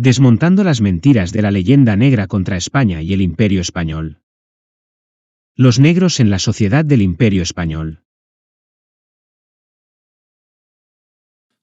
Desmontando las mentiras de la leyenda negra contra España y el Imperio Español. Los negros en la sociedad del Imperio Español.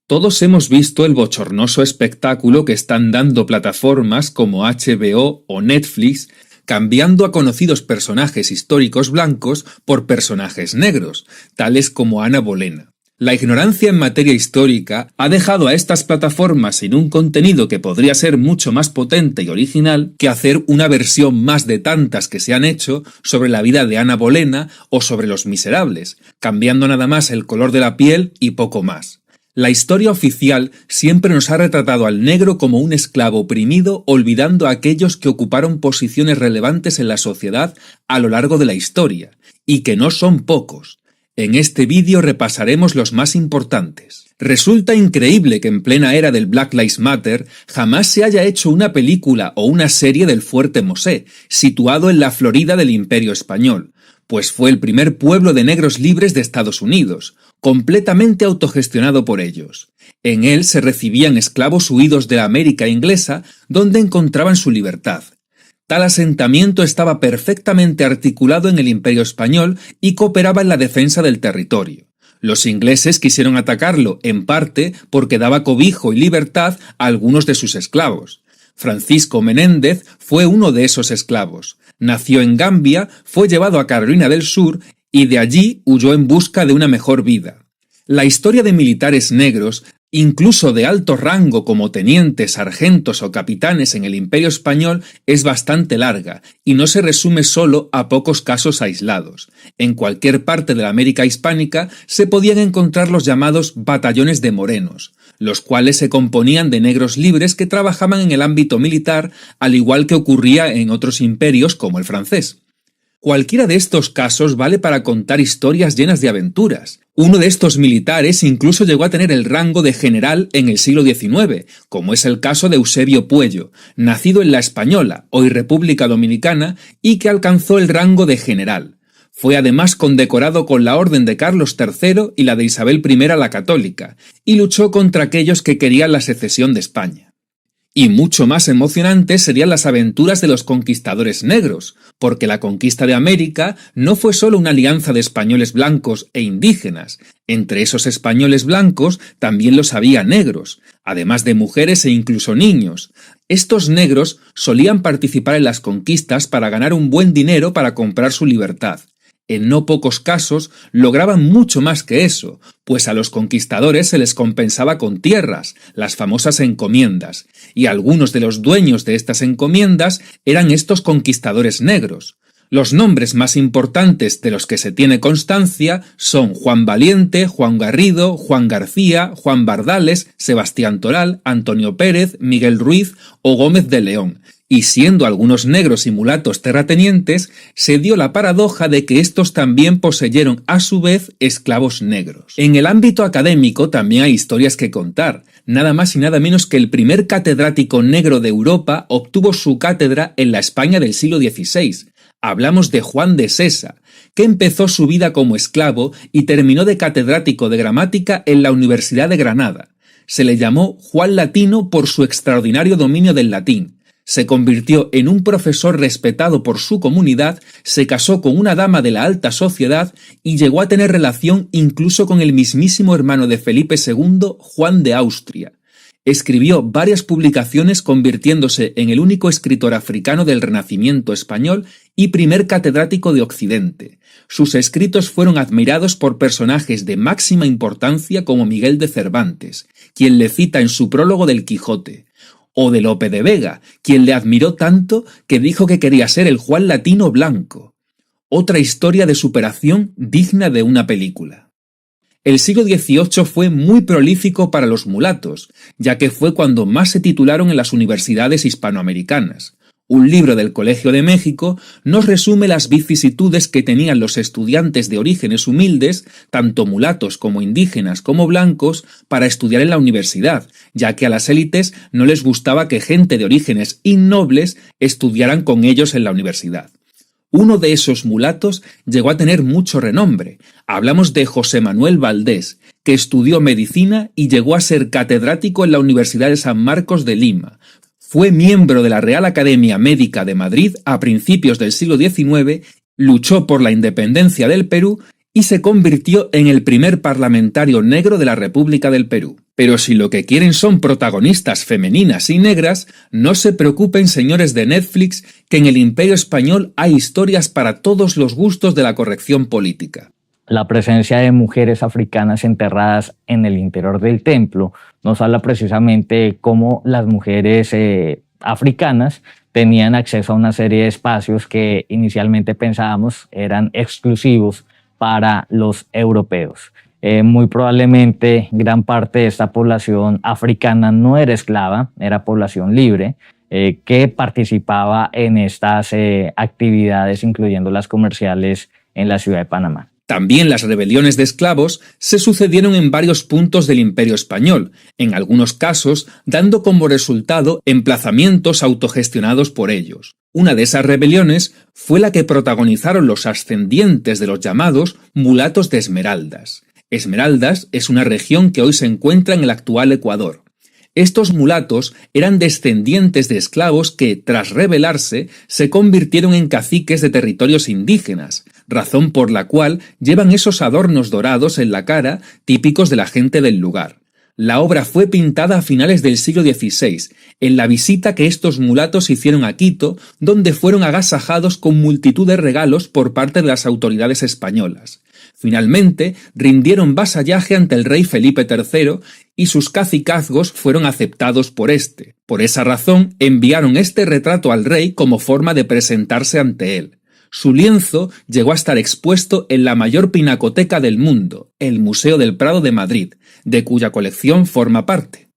Todos hemos visto el bochornoso espectáculo que están dando plataformas como HBO o Netflix, cambiando a conocidos personajes históricos blancos por personajes negros, tales como Ana Bolena. La ignorancia en materia histórica ha dejado a estas plataformas sin un contenido que podría ser mucho más potente y original que hacer una versión más de tantas que se han hecho sobre la vida de Ana Bolena o sobre Los Miserables, cambiando nada más el color de la piel y poco más. La historia oficial siempre nos ha retratado al negro como un esclavo oprimido, olvidando a aquellos que ocuparon posiciones relevantes en la sociedad a lo largo de la historia, y que no son pocos. En este vídeo repasaremos los más importantes. Resulta increíble que en plena era del Black Lives Matter jamás se haya hecho una película o una serie del Fuerte Mosé, situado en la Florida del Imperio Español, pues fue el primer pueblo de negros libres de Estados Unidos, completamente autogestionado por ellos. En él se recibían esclavos huidos de la América inglesa, donde encontraban su libertad. Tal asentamiento estaba perfectamente articulado en el Imperio Español y cooperaba en la defensa del territorio. Los ingleses quisieron atacarlo, en parte porque daba cobijo y libertad a algunos de sus esclavos. Francisco Menéndez fue uno de esos esclavos. Nació en Gambia, fue llevado a Carolina del Sur y de allí huyó en busca de una mejor vida. La historia de militares negros, incluso de alto rango como tenientes, sargentos o capitanes en el Imperio Español, es bastante larga y no se resume solo a pocos casos aislados. En cualquier parte de la América hispánica se podían encontrar los llamados batallones de morenos, los cuales se componían de negros libres que trabajaban en el ámbito militar, al igual que ocurría en otros imperios como el francés. Cualquiera de estos casos vale para contar historias llenas de aventuras. Uno de estos militares incluso llegó a tener el rango de general en el siglo XIX, como es el caso de Eusebio Puello, nacido en La Española, hoy República Dominicana, y que alcanzó el rango de general. Fue además condecorado con la Orden de Carlos III y la de Isabel I la Católica, y luchó contra aquellos que querían la secesión de España. Y mucho más emocionantes serían las aventuras de los conquistadores negros, porque la conquista de América no fue solo una alianza de españoles blancos e indígenas. Entre esos españoles blancos también los había negros, además de mujeres e incluso niños. Estos negros solían participar en las conquistas para ganar un buen dinero para comprar su libertad. En no pocos casos lograban mucho más que eso, pues a los conquistadores se les compensaba con tierras, las famosas encomiendas, y algunos de los dueños de estas encomiendas eran estos conquistadores negros. Los nombres más importantes de los que se tiene constancia son Juan Valiente, Juan Garrido, Juan García, Juan Bardales, Sebastián Toral, Antonio Pérez, Miguel Ruiz o Gómez de León. Y siendo algunos negros y mulatos terratenientes, se dio la paradoja de que estos también poseyeron a su vez esclavos negros. En el ámbito académico también hay historias que contar. Nada más y nada menos que el primer catedrático negro de Europa obtuvo su cátedra en la España del siglo XVI. Hablamos de Juan de Sesa, que empezó su vida como esclavo y terminó de catedrático de gramática en la Universidad de Granada. Se le llamó Juan Latino por su extraordinario dominio del latín. Se convirtió en un profesor respetado por su comunidad, se casó con una dama de la alta sociedad y llegó a tener relación incluso con el mismísimo hermano de Felipe II, Juan de Austria. Escribió varias publicaciones convirtiéndose en el único escritor africano del Renacimiento español y primer catedrático de Occidente. Sus escritos fueron admirados por personajes de máxima importancia como Miguel de Cervantes, quien le cita en su prólogo del Quijote, o de Lope de Vega, quien le admiró tanto que dijo que quería ser el Juan Latino blanco. Otra historia de superación digna de una película. El siglo XVIII fue muy prolífico para los mulatos, ya que fue cuando más se titularon en las universidades hispanoamericanas. Un libro del Colegio de México nos resume las vicisitudes que tenían los estudiantes de orígenes humildes, tanto mulatos como indígenas como blancos, para estudiar en la universidad, ya que a las élites no les gustaba que gente de orígenes innobles estudiaran con ellos en la universidad. Uno de esos mulatos llegó a tener mucho renombre. Hablamos de José Manuel Valdés, que estudió medicina y llegó a ser catedrático en la Universidad de San Marcos de Lima. Fue miembro de la Real Academia Médica de Madrid a principios del siglo XIX, luchó por la independencia del Perú y se convirtió en el primer parlamentario negro de la República del Perú. Pero si lo que quieren son protagonistas femeninas y negras, no se preocupen, señores de Netflix, que en el Imperio Español hay historias para todos los gustos de la corrección política. La presencia de mujeres africanas enterradas en el interior del templo nos habla precisamente de cómo las mujeres africanas tenían acceso a una serie de espacios que inicialmente pensábamos eran exclusivos para los europeos. Muy probablemente gran parte de esta población africana no era esclava, era población libre, que participaba en estas actividades, incluyendo las comerciales en la ciudad de Panamá. También las rebeliones de esclavos se sucedieron en varios puntos del Imperio Español, en algunos casos dando como resultado emplazamientos autogestionados por ellos. Una de esas rebeliones fue la que protagonizaron los ascendientes de los llamados mulatos de Esmeraldas. Esmeraldas es una región que hoy se encuentra en el actual Ecuador. Estos mulatos eran descendientes de esclavos que, tras rebelarse, se convirtieron en caciques de territorios indígenas, razón por la cual llevan esos adornos dorados en la cara típicos de la gente del lugar. La obra fue pintada a finales del siglo XVI, en la visita que estos mulatos hicieron a Quito, donde fueron agasajados con multitud de regalos por parte de las autoridades españolas. Finalmente, rindieron vasallaje ante el rey Felipe III y sus cacicazgos fueron aceptados por este. Por esa razón, enviaron este retrato al rey como forma de presentarse ante él. Su lienzo llegó a estar expuesto en la mayor pinacoteca del mundo, el Museo del Prado de Madrid, de cuya colección forma parte.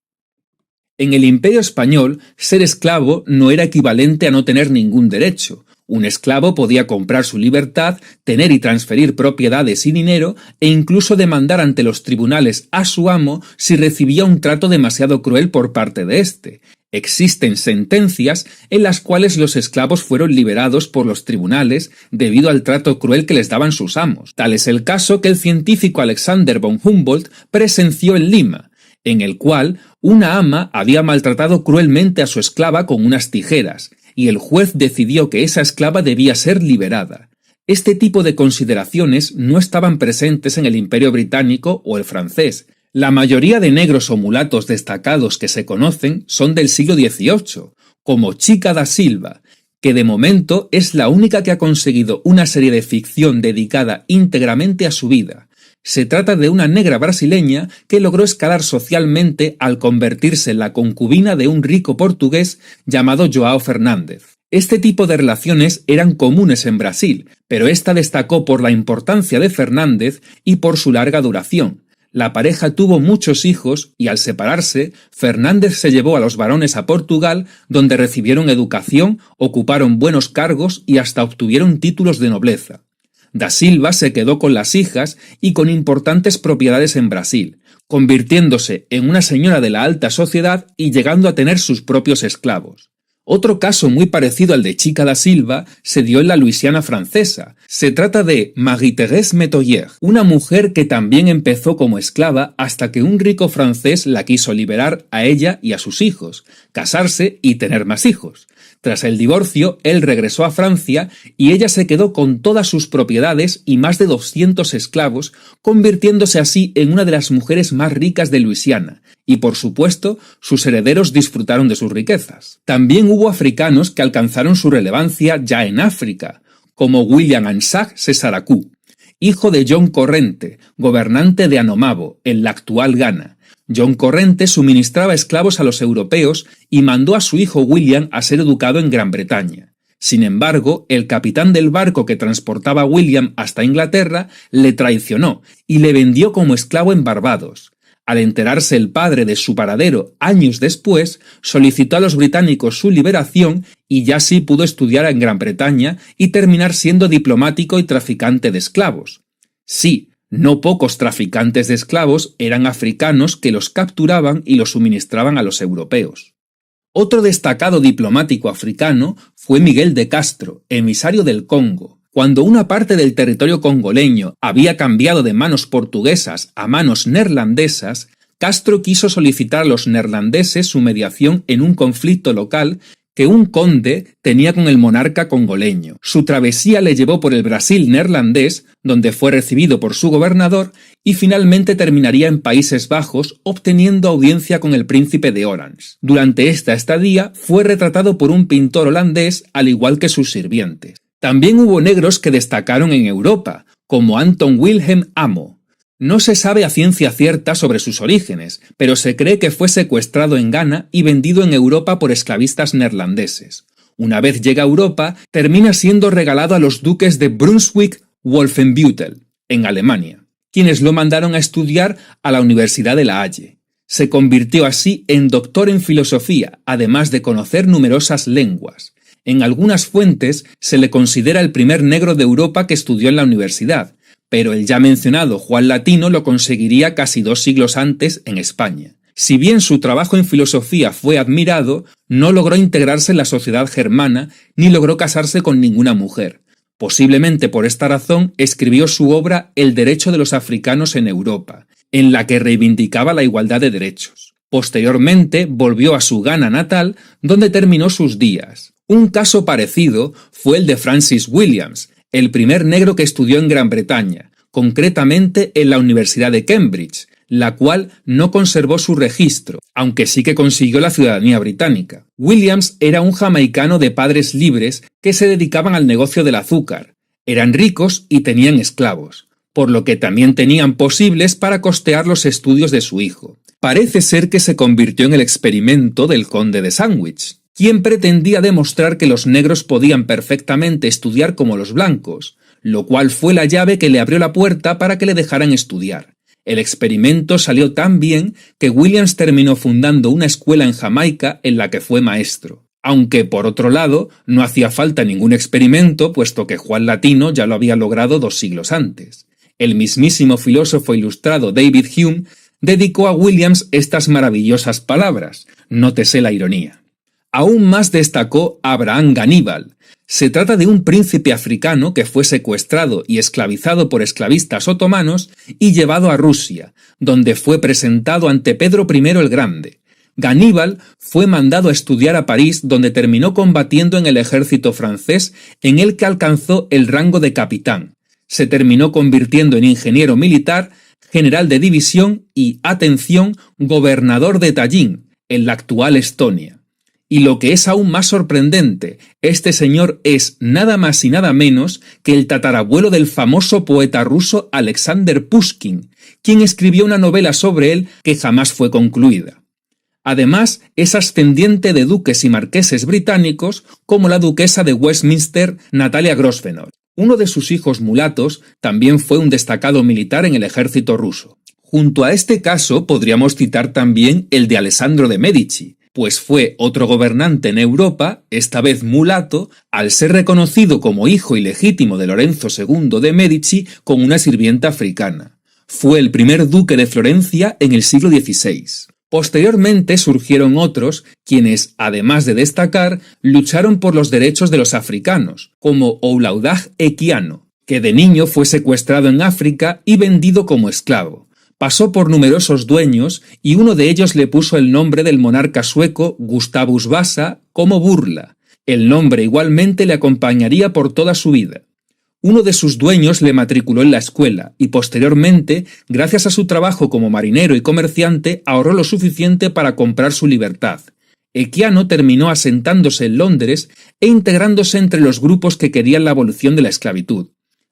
En el Imperio Español, ser esclavo no era equivalente a no tener ningún derecho. Un esclavo podía comprar su libertad, tener y transferir propiedades y dinero e incluso demandar ante los tribunales a su amo si recibía un trato demasiado cruel por parte de éste. Existen sentencias en las cuales los esclavos fueron liberados por los tribunales debido al trato cruel que les daban sus amos. Tal es el caso que el científico Alexander von Humboldt presenció en Lima, en el cual una ama había maltratado cruelmente a su esclava con unas tijeras, y el juez decidió que esa esclava debía ser liberada. Este tipo de consideraciones no estaban presentes en el Imperio Británico o el francés. La mayoría de negros o mulatos destacados que se conocen son del siglo XVIII, como Chica da Silva, que de momento es la única que ha conseguido una serie de ficción dedicada íntegramente a su vida. Se trata de una negra brasileña que logró escalar socialmente al convertirse en la concubina de un rico portugués llamado João Fernández. Este tipo de relaciones eran comunes en Brasil, pero esta destacó por la importancia de Fernández y por su larga duración. La pareja tuvo muchos hijos y al separarse, Fernández se llevó a los varones a Portugal, donde recibieron educación, ocuparon buenos cargos y hasta obtuvieron títulos de nobleza. Da Silva se quedó con las hijas y con importantes propiedades en Brasil, convirtiéndose en una señora de la alta sociedad y llegando a tener sus propios esclavos. Otro caso muy parecido al de Chica da Silva se dio en la Luisiana francesa. Se trata de Marie-Thérèse Métoyer, una mujer que también empezó como esclava hasta que un rico francés la quiso liberar a ella y a sus hijos, casarse y tener más hijos. Tras el divorcio, él regresó a Francia y ella se quedó con todas sus propiedades y más de 200 esclavos, convirtiéndose así en una de las mujeres más ricas de Luisiana, y por supuesto, sus herederos disfrutaron de sus riquezas. También hubo africanos que alcanzaron su relevancia ya en África, como William Anzac Sesaraku, hijo de John Corrente, gobernante de Anomabo, en la actual Ghana. John Corrente suministraba esclavos a los europeos y mandó a su hijo William a ser educado en Gran Bretaña. Sin embargo, el capitán del barco que transportaba a William hasta Inglaterra le traicionó y le vendió como esclavo en Barbados. Al enterarse el padre de su paradero años después, solicitó a los británicos su liberación y ya sí pudo estudiar en Gran Bretaña y terminar siendo diplomático y traficante de esclavos. Sí, no pocos traficantes de esclavos eran africanos que los capturaban y los suministraban a los europeos. Otro destacado diplomático africano fue Miguel de Castro, emisario del Congo. Cuando una parte del territorio congoleño había cambiado de manos portuguesas a manos neerlandesas, Castro quiso solicitar a los neerlandeses su mediación en un conflicto local que un conde tenía con el monarca congoleño. Su travesía le llevó por el Brasil neerlandés, donde fue recibido por su gobernador, y finalmente terminaría en Países Bajos, obteniendo audiencia con el príncipe de Orange. Durante esta estadía fue retratado por un pintor holandés, al igual que sus sirvientes. También hubo negros que destacaron en Europa, como Anton Wilhelm Amo. No se sabe a ciencia cierta sobre sus orígenes, pero se cree que fue secuestrado en Ghana y vendido en Europa por esclavistas neerlandeses. Una vez llega a Europa, termina siendo regalado a los duques de Brunswick-Wolfenbüttel, en Alemania, quienes lo mandaron a estudiar a la Universidad de La Haye. Se convirtió así en doctor en filosofía, además de conocer numerosas lenguas. En algunas fuentes se le considera el primer negro de Europa que estudió en la universidad, pero el ya mencionado Juan Latino lo conseguiría casi 2 siglos antes en España. Si bien su trabajo en filosofía fue admirado, no logró integrarse en la sociedad germana ni logró casarse con ninguna mujer. Posiblemente por esta razón escribió su obra El derecho de los africanos en Europa, en la que reivindicaba la igualdad de derechos. Posteriormente volvió a su Ghana natal, donde terminó sus días. Un caso parecido fue el de Francis Williams, el primer negro que estudió en Gran Bretaña, concretamente en la Universidad de Cambridge, la cual no conservó su registro, aunque sí que consiguió la ciudadanía británica. Williams era un jamaicano de padres libres que se dedicaban al negocio del azúcar. Eran ricos y tenían esclavos, por lo que también tenían posibles para costear los estudios de su hijo. Parece ser que se convirtió en el experimento del conde de Sandwich, quien pretendía demostrar que los negros podían perfectamente estudiar como los blancos, lo cual fue la llave que le abrió la puerta para que le dejaran estudiar. El experimento salió tan bien que Williams terminó fundando una escuela en Jamaica en la que fue maestro. Aunque, por otro lado, no hacía falta ningún experimento, puesto que Juan Latino ya lo había logrado 2 siglos antes. El mismísimo filósofo ilustrado David Hume dedicó a Williams estas maravillosas palabras. Nótese la ironía. Aún más destacó Abraham Ganíbal. Se trata de un príncipe africano que fue secuestrado y esclavizado por esclavistas otomanos y llevado a Rusia, donde fue presentado ante Pedro I el Grande. Ganíbal fue mandado a estudiar a París, donde terminó combatiendo en el ejército francés, en el que alcanzó el rango de capitán. Se terminó convirtiendo en ingeniero militar, general de división y, atención, gobernador de Tallin, en la actual Estonia. Y lo que es aún más sorprendente, este señor es nada más y nada menos que el tatarabuelo del famoso poeta ruso Alexander Pushkin, quien escribió una novela sobre él que jamás fue concluida. Además, es ascendiente de duques y marqueses británicos como la duquesa de Westminster, Natalia Grosvenor. Uno de sus hijos mulatos también fue un destacado militar en el ejército ruso. Junto a este caso podríamos citar también el de Alessandro de Medici, pues fue otro gobernante en Europa, esta vez mulato, al ser reconocido como hijo ilegítimo de Lorenzo II de Medici con una sirvienta africana. Fue el primer duque de Florencia en el siglo XVI. Posteriormente surgieron otros, quienes, además de destacar, lucharon por los derechos de los africanos, como Oulaudah Equiano, que de niño fue secuestrado en África y vendido como esclavo. Pasó por numerosos dueños y uno de ellos le puso el nombre del monarca sueco Gustavus Vasa como burla. El nombre igualmente le acompañaría por toda su vida. Uno de sus dueños le matriculó en la escuela y posteriormente, gracias a su trabajo como marinero y comerciante, ahorró lo suficiente para comprar su libertad. Equiano terminó asentándose en Londres e integrándose entre los grupos que querían la abolición de la esclavitud.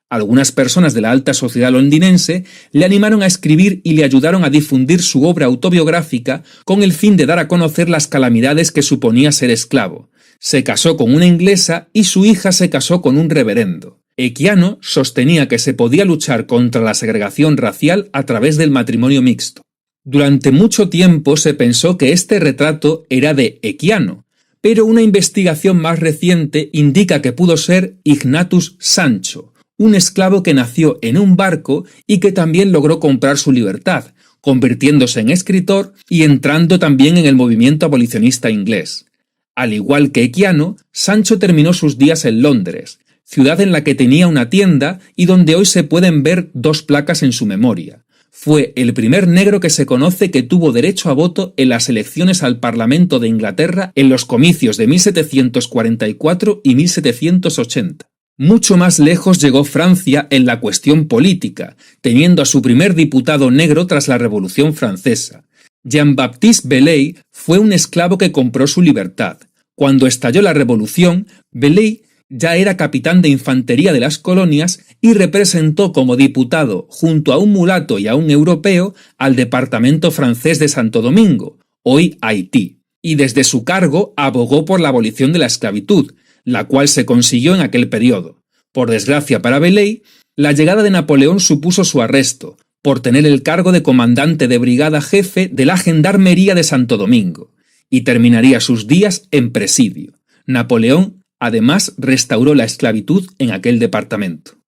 Algunas personas de la alta sociedad londinense le animaron a escribir y le ayudaron a difundir su obra autobiográfica con el fin de dar a conocer las calamidades que suponía ser esclavo. Se casó con una inglesa y su hija se casó con un reverendo. Equiano sostenía que se podía luchar contra la segregación racial a través del matrimonio mixto. Durante mucho tiempo se pensó que este retrato era de Equiano, pero una investigación más reciente indica que pudo ser Ignatius Sancho, un esclavo que nació en un barco y que también logró comprar su libertad, convirtiéndose en escritor y entrando también en el movimiento abolicionista inglés. Al igual que Equiano, Sancho terminó sus días en Londres, ciudad en la que tenía una tienda y donde hoy se pueden ver 2 placas en su memoria. Fue el primer negro que se conoce que tuvo derecho a voto en las elecciones al Parlamento de Inglaterra en los comicios de 1744 y 1780. Mucho más lejos llegó Francia en la cuestión política, teniendo a su primer diputado negro tras la Revolución Francesa. Jean-Baptiste Bellay fue un esclavo que compró su libertad. Cuando estalló la Revolución, Bellay ya era capitán de infantería de las colonias y representó como diputado, junto a un mulato y a un europeo, al departamento francés de Santo Domingo, hoy Haití, y desde su cargo abogó por la abolición de la esclavitud, la cual se consiguió en aquel periodo. Por desgracia para Bellay, la llegada de Napoleón supuso su arresto, por tener el cargo de comandante de brigada jefe de la Gendarmería de Santo Domingo, y terminaría sus días en presidio. Napoleón, además, restauró la esclavitud en aquel departamento.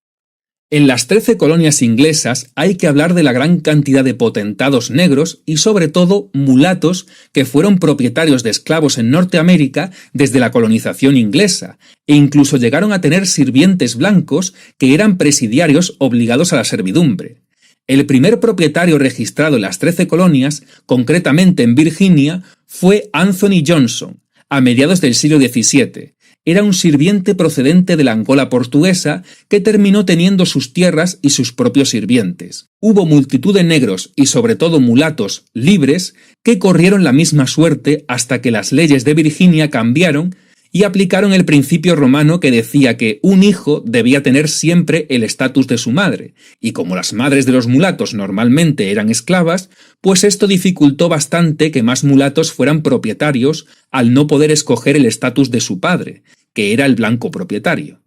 En las 13 colonias inglesas hay que hablar de la gran cantidad de potentados negros y sobre todo mulatos que fueron propietarios de esclavos en Norteamérica desde la colonización inglesa, e incluso llegaron a tener sirvientes blancos que eran presidiarios obligados a la servidumbre. El primer propietario registrado en las 13 colonias, concretamente en Virginia, fue Anthony Johnson, a mediados del siglo XVII. Era un sirviente procedente de la Angola portuguesa que terminó teniendo sus tierras y sus propios sirvientes. Hubo multitud de negros y sobre todo mulatos libres que corrieron la misma suerte hasta que las leyes de Virginia cambiaron y aplicaron el principio romano que decía que un hijo debía tener siempre el estatus de su madre, y como las madres de los mulatos normalmente eran esclavas, pues esto dificultó bastante que más mulatos fueran propietarios al no poder escoger el estatus de su padre, que era el blanco propietario.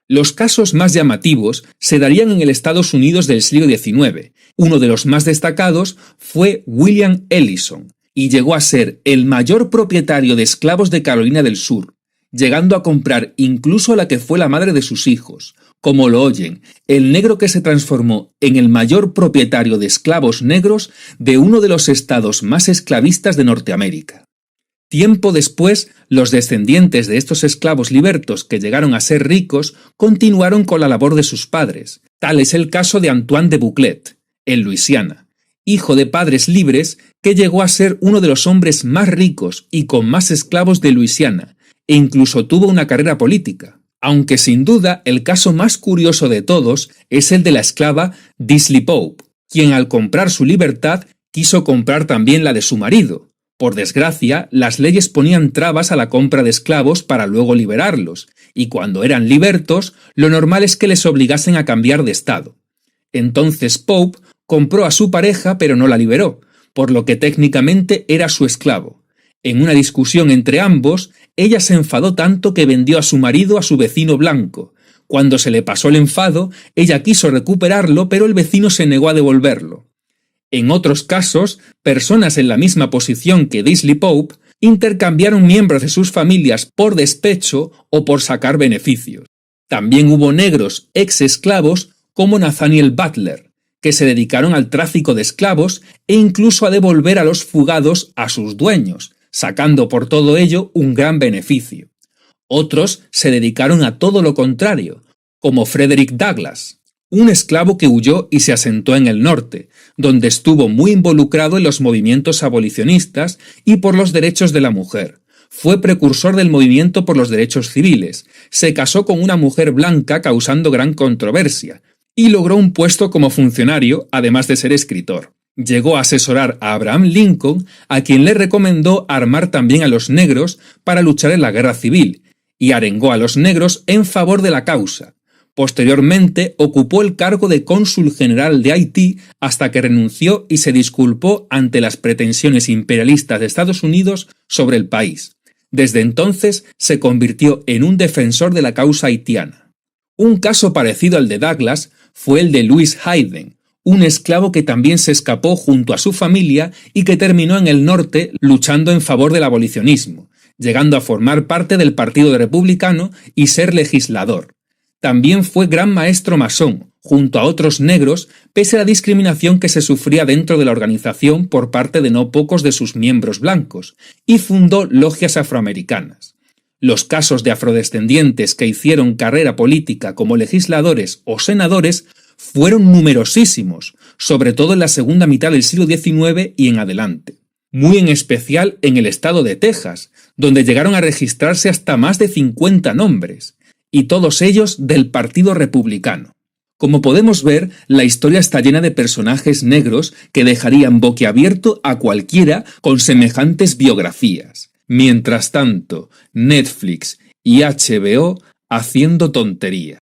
Los casos más llamativos se darían en el Estados Unidos del siglo XIX. Uno de los más destacados fue William Ellison, y llegó a ser el mayor propietario de esclavos de Carolina del Sur, llegando a comprar incluso a la que fue la madre de sus hijos. Como lo oyen, el negro que se transformó en el mayor propietario de esclavos negros de uno de los estados más esclavistas de Norteamérica. Tiempo después, los descendientes de estos esclavos libertos que llegaron a ser ricos continuaron con la labor de sus padres. Tal es el caso de Antoine de Buclet, en Luisiana, hijo de padres libres que llegó a ser uno de los hombres más ricos y con más esclavos de Luisiana, e incluso tuvo una carrera política. Aunque sin duda el caso más curioso de todos es el de la esclava Disley Pope, quien al comprar su libertad quiso comprar también la de su marido. Por desgracia, las leyes ponían trabas a la compra de esclavos para luego liberarlos, y cuando eran libertos, lo normal es que les obligasen a cambiar de estado. Entonces Pope compró a su pareja pero no la liberó, por lo que técnicamente era su esclavo. En una discusión entre ambos, ella se enfadó tanto que vendió a su marido a su vecino blanco. Cuando se le pasó el enfado, ella quiso recuperarlo, pero el vecino se negó a devolverlo. En otros casos, personas en la misma posición que Disley Pope intercambiaron miembros de sus familias por despecho o por sacar beneficios. También hubo negros ex esclavos como Nathaniel Butler, que se dedicaron al tráfico de esclavos e incluso a devolver a los fugados a sus dueños, sacando por todo ello un gran beneficio. Otros se dedicaron a todo lo contrario, como Frederick Douglass, un esclavo que huyó y se asentó en el norte, donde estuvo muy involucrado en los movimientos abolicionistas y por los derechos de la mujer. Fue precursor del movimiento por los derechos civiles, se casó con una mujer blanca causando gran controversia, y logró un puesto como funcionario, además de ser escritor. Llegó a asesorar a Abraham Lincoln, a quien le recomendó armar también a los negros para luchar en la guerra civil, y arengó a los negros en favor de la causa. Posteriormente ocupó el cargo de cónsul general de Haití hasta que renunció y se disculpó ante las pretensiones imperialistas de Estados Unidos sobre el país. Desde entonces se convirtió en un defensor de la causa haitiana. Un caso parecido al de Douglass fue el de Louis Hayden, un esclavo que también se escapó junto a su familia y que terminó en el norte luchando en favor del abolicionismo, llegando a formar parte del Partido Republicano y ser legislador. También fue gran maestro masón, junto a otros negros, pese a la discriminación que se sufría dentro de la organización por parte de no pocos de sus miembros blancos, y fundó logias afroamericanas. Los casos de afrodescendientes que hicieron carrera política como legisladores o senadores fueron numerosísimos, sobre todo en la segunda mitad del siglo XIX y en adelante. Muy en especial en el estado de Texas, donde llegaron a registrarse hasta más de 50 nombres, y todos ellos del Partido Republicano. Como podemos ver, la historia está llena de personajes negros que dejarían boquiabierto a cualquiera con semejantes biografías. Mientras tanto, Netflix y HBO haciendo tonterías.